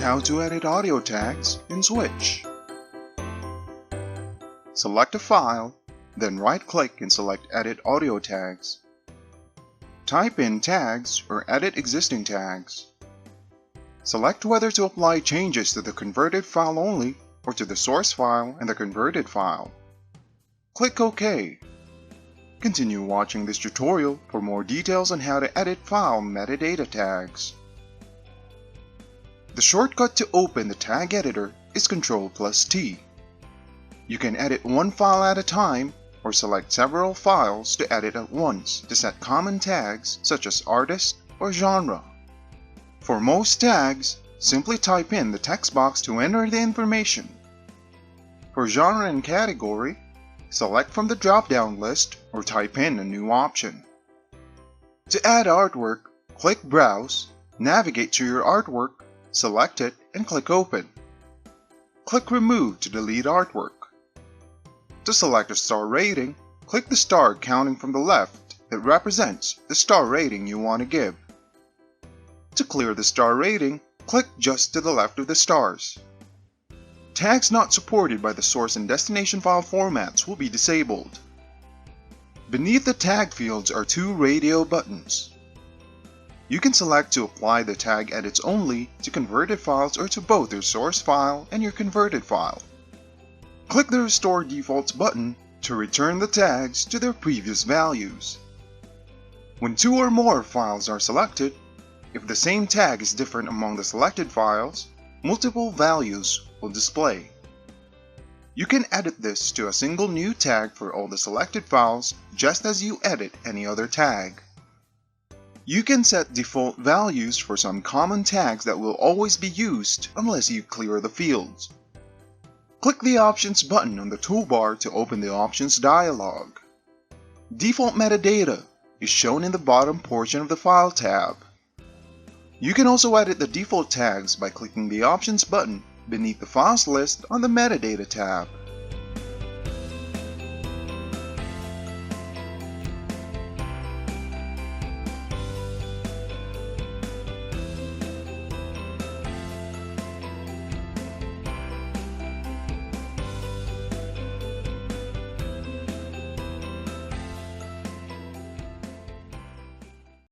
how to edit audio tags in Switch. Select a file, then right-click and select Edit Audio Tags. Type in tags or edit existing tags. Select whether to apply changes to the converted file only or to the source file and the converted file. Click OK. Continue watching this tutorial for more details on how to edit file metadata tags. The shortcut to open the tag editor is Ctrl+T. You can edit one file at a time or select several files to edit at once to set common tags such as artist or genre. For most tags, simply type in the text box to enter the information. For genre and category, select from the drop-down list or type in a new option. To add artwork, click Browse, navigate to your artwork, select it, and click Open. Click Remove to delete artwork. To select a star rating, click the star counting from the left that represents the star rating you want to give. To clear the star rating, click just to the left of the stars. Tags not supported by the source and destination file formats will be disabled. Beneath the tag fields are two radio buttons. You can select to apply the tag edits only to converted files or to both your source file and your converted file. Click the Restore Defaults button to return the tags to their previous values. When two or more files are selected, if the same tag is different among the selected files, multiple values will display. You can edit this to a single new tag for all the selected files just as you edit any other tag. You can set default values for some common tags that will always be used unless you clear the fields. Click the Options button on the toolbar to open the Options dialog. Default metadata is shown in the bottom portion of the File tab. You can also edit the default tags by clicking the Options button beneath the Files list on the Metadata tab.